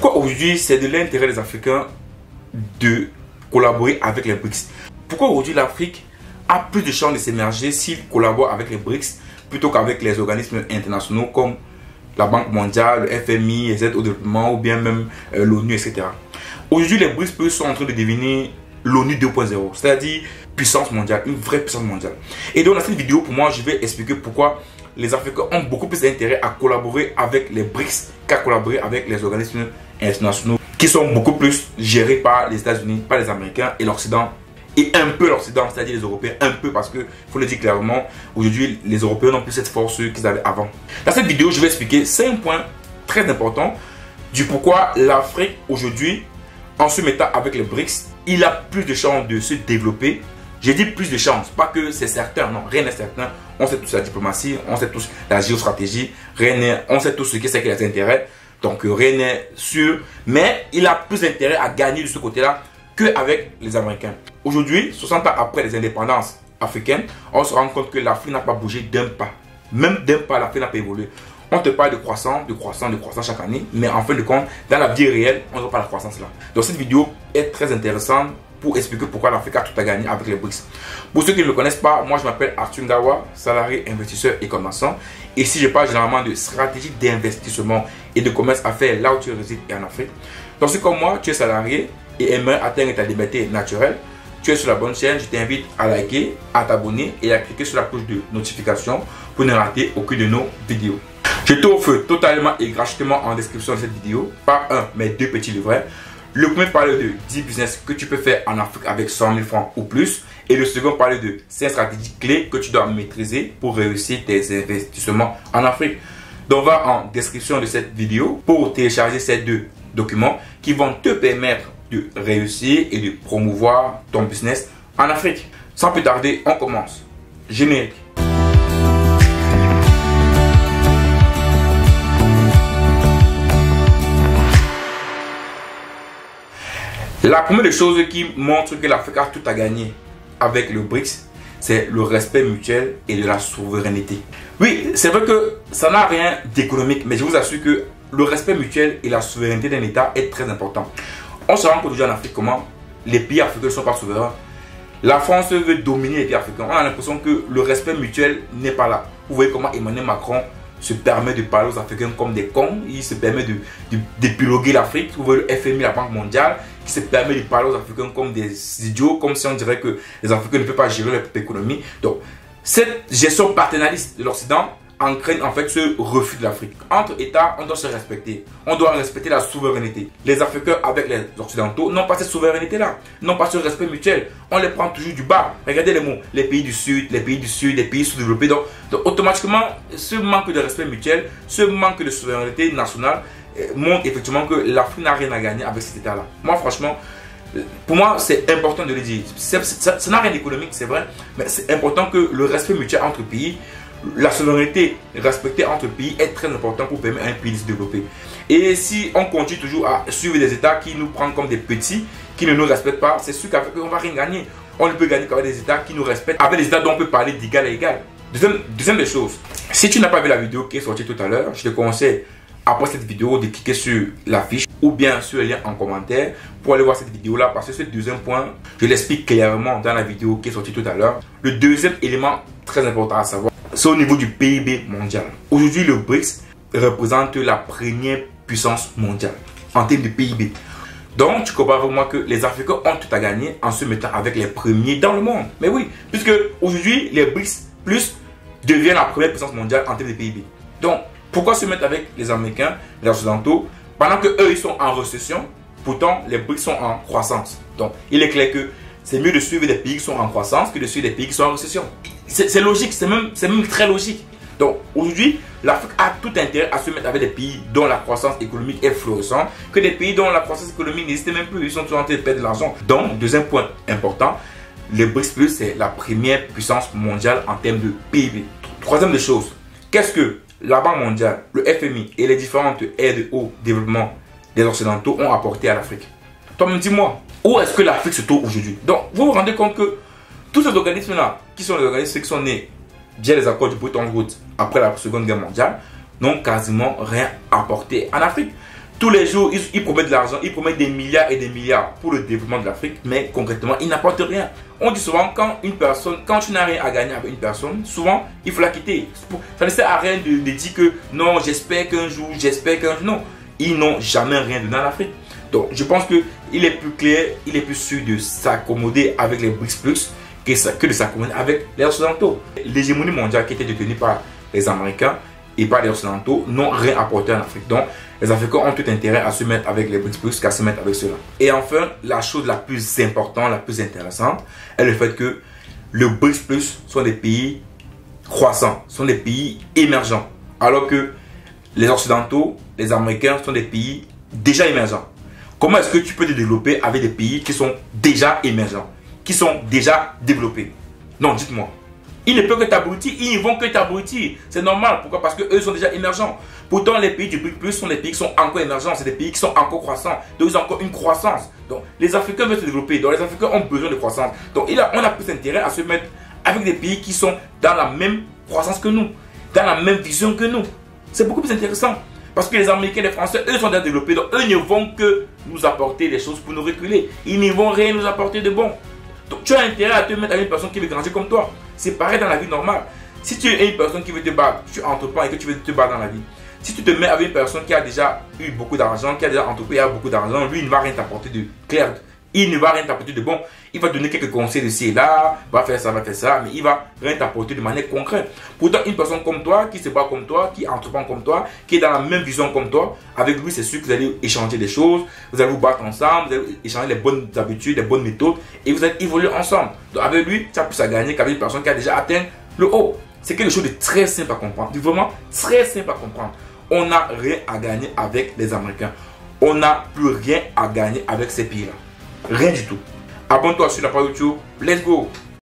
Pourquoi aujourd'hui c'est de l'intérêt des Africains de collaborer avec les BRICS? Pourquoi aujourd'hui l'Afrique a plus de chances de s'émerger s'il collabore avec les BRICS plutôt qu'avec les organismes internationaux comme la Banque mondiale, le FMI, les aides au développement ou bien même l'ONU, etc. Aujourd'hui, les BRICS sont en train de devenir l'ONU 2.0, c'est-à-dire puissance mondiale, une vraie puissance mondiale. Et donc dans cette vidéo, pour moi, je vais expliquer pourquoi les Africains ont beaucoup plus d'intérêt à collaborer avec les BRICS qu'à collaborer avec les organismes internationaux qui sont beaucoup plus gérés par les États-Unis, par les Américains et l'Occident. Et un peu l'Occident, c'est-à-dire les Européens, un peu parce que, il faut le dire clairement, aujourd'hui, les Européens n'ont plus cette force qu'ils avaient avant. Dans cette vidéo, je vais expliquer 5 points très importants du pourquoi l'Afrique, aujourd'hui, en se mettant avec les BRICS, il a plus de chances de se développer. J'ai dit plus de chances, pas que c'est certain, non, rien n'est certain. On sait tous la diplomatie, on sait tous la géostratégie, on sait tous ce que c'est que les intérêts. Donc rien n'est sûr, mais il a plus d'intérêt à gagner de ce côté-là qu'avec les Américains. Aujourd'hui, 60 ans après les indépendances africaines, on se rend compte que l'Afrique n'a pas bougé d'un pas. Même d'un pas, l'Afrique n'a pas évolué. On te parle de croissance, de croissance, de croissance chaque année, mais en fin de compte, dans la vie réelle, on ne voit pas la croissance là. Donc cette vidéo est très intéressante pour expliquer pourquoi l'Afrique a tout à gagner avec les BRICS. Pour ceux qui ne me connaissent pas, moi je m'appelle Arthur Ndawa, salarié, investisseur et commerçant. Et si je parle généralement de stratégie d'investissement et de commerce à faire là où tu résides et en Afrique. Donc si comme moi, tu es salarié et aimerais atteindre ta liberté naturelle, tu es sur la bonne chaîne, je t'invite à liker, à t'abonner et à cliquer sur la cloche de notification pour ne rater aucune de nos vidéos. Je t'offre totalement et gratuitement en description de cette vidéo, pas un mais 2 petits livrets. Le premier parle de 10 business que tu peux faire en Afrique avec 100 000 francs ou plus. Et le second parle de 5 stratégies clés que tu dois maîtriser pour réussir tes investissements en Afrique. Donc va en description de cette vidéo pour télécharger ces 2 documents qui vont te permettre de réussir et de promouvoir ton business en Afrique. Sans plus tarder, on commence. Générique. La première des choses qui montre que l'Afrique a tout à gagner avec le BRICS, c'est le respect mutuel et de la souveraineté. Oui, c'est vrai que ça n'a rien d'économique, mais je vous assure que le respect mutuel et la souveraineté d'un État est très important. On se rend compte aujourd'hui en Afrique comment les pays africains ne sont pas souverains. La France veut dominer les pays africains. On a l'impression que le respect mutuel n'est pas là. Vous voyez comment Emmanuel Macron se permet de parler aux Africains comme des cons. Il se permet d'épiloguer l'Afrique. Vous voyez le FMI, la Banque mondiale, qui se permet de parler aux Africains comme des idiots, comme si on dirait que les Africains ne peuvent pas gérer leur propre économie. Donc, cette gestion paternaliste de l'Occident entraîne en fait ce refus de l'Afrique. Entre États, on doit se respecter. On doit respecter la souveraineté. Les Africains avec les Occidentaux n'ont pas cette souveraineté-là. N'ont pas ce respect mutuel. On les prend toujours du bas. Regardez les mots. Les pays du Sud, les pays du Sud, les pays sous-développés. Donc automatiquement, ce manque de respect mutuel, ce manque de souveraineté nationale montre effectivement que l'Afrique n'a rien à gagner avec cet État-là. Moi, franchement, pour moi, c'est important de le dire. Ça n'a rien d'économique, c'est vrai. Mais c'est important que le respect mutuel entre pays, la souveraineté respectée entre pays est très important pour permettre à un pays de se développer. Et si on continue toujours à suivre des États qui nous prennent comme des petits, qui ne nous respectent pas, c'est sûr qu'on ne va rien gagner. On ne peut gagner qu'avec des États qui nous respectent, avec des États dont on peut parler d'égal à égal. Deuxième des choses, si tu n'as pas vu la vidéo qui est sortie tout à l'heure, je te conseille après cette vidéo de cliquer sur la fiche ou bien sur le lien en commentaire pour aller voir cette vidéo là, parce que ce deuxième point, je l'explique clairement dans la vidéo qui est sortie tout à l'heure. Le deuxième élément très important à savoir, c'est au niveau du PIB mondial. Aujourd'hui, le BRICS représente la première puissance mondiale en termes de PIB. Donc, tu comprends avec moi que les Africains ont tout à gagner en se mettant avec les premiers dans le monde. Mais oui, puisque aujourd'hui, les BRICS plus deviennent la première puissance mondiale en termes de PIB. Donc, pourquoi se mettre avec les Américains, les Occidentaux, pendant qu'eux, ils sont en récession, pourtant, les BRICS sont en croissance. Donc, il est clair que c'est mieux de suivre des pays qui sont en croissance que de suivre des pays qui sont en récession. C'est logique, c'est même très logique. Donc aujourd'hui, l'Afrique a tout intérêt à se mettre avec des pays dont la croissance économique est florissante que des pays dont la croissance économique n'existe même plus. Ils sont toujours en train de perdre de l'argent. Donc, deuxième point important, les BRICS Plus, c'est la première puissance mondiale en termes de PIB. Troisième des choses, qu'est-ce que la Banque mondiale, le FMI et les différentes aides au développement des Occidentaux ont apporté à l'Afrique? Toi-même, dis-moi, où est-ce que l'Afrique se trouve aujourd'hui? Donc, vous vous rendez compte que tous ces organismes-là, qui sont les organismes qui sont nés via les accords de Bretton Woods après la Seconde Guerre mondiale, n'ont quasiment rien apporté en Afrique. Tous les jours, ils promettent de l'argent, ils promettent des milliards et des milliards pour le développement de l'Afrique, mais concrètement, ils n'apportent rien. On dit souvent, quand tu n'as rien à gagner avec une personne, souvent, il faut la quitter. Ça ne sert à rien de dire que non, j'espère qu'un jour, non. Ils n'ont jamais rien donné à l'Afrique. Donc, je pense qu'il est plus clair, il est plus sûr de s'accommoder avec les BRICS Plus que de s'accommoder avec les Occidentaux. L'hégémonie mondiale qui était détenue par les Américains et par les Occidentaux n'ont rien apporté en Afrique. Donc, les Africains ont tout intérêt à se mettre avec les BRICS Plus qu'à se mettre avec ceux-là. Et enfin, la chose la plus importante, la plus intéressante, est le fait que le BRICS Plus sont des pays croissants, sont des pays émergents. Alors que les Occidentaux, les Américains sont des pays déjà émergents. Comment est-ce que tu peux te développer avec des pays qui sont déjà émergents, qui sont déjà développés? Non, dites-moi. Ils ne peuvent que t'abrutir, ils ne vont que t'abrutir. C'est normal. Pourquoi? Parce qu'eux sont déjà émergents. Pourtant, les pays du BRICS Plus sont des pays qui sont encore émergents. C'est des pays qui sont encore croissants. Donc, ils ont encore une croissance. Donc, les Africains veulent se développer. Donc, les Africains ont besoin de croissance. Donc, on a plus intérêt à se mettre avec des pays qui sont dans la même croissance que nous, dans la même vision que nous. C'est beaucoup plus intéressant. Parce que les Américains et les Français, eux sont déjà développés. Donc, eux ne vont que nous apporter des choses pour nous reculer. Ils ne vont rien nous apporter de bon. Donc, tu as intérêt à te mettre avec une personne qui veut grandir comme toi. C'est pareil dans la vie normale. Si tu es une personne qui veut te battre, tu entreprends et que tu veux te battre dans la vie. Si tu te mets avec une personne qui a déjà eu beaucoup d'argent, qui a déjà entrepris et a beaucoup d'argent, lui, il ne va rien t'apporter de clair. Il ne va rien t'apporter de bon. Il va te donner quelques conseils de ci et là, va faire ça, mais il va rien t'apporter de manière concrète. Pourtant, une personne comme toi, qui se bat comme toi, qui entreprend comme toi, qui est dans la même vision comme toi, avec lui, c'est sûr que vous allez échanger des choses, vous allez vous battre ensemble, vous allez échanger les bonnes habitudes, les bonnes méthodes, et vous allez évoluer ensemble. Donc, avec lui, tu as plus à gagner qu'avec une personne qui a déjà atteint le haut. C'est quelque chose de très simple à comprendre, vraiment très simple à comprendre. On n'a rien à gagner avec les Américains. On n'a plus rien à gagner avec ces pays-là. Rien du tout. Abonne-toi sur la page YouTube. Let's go!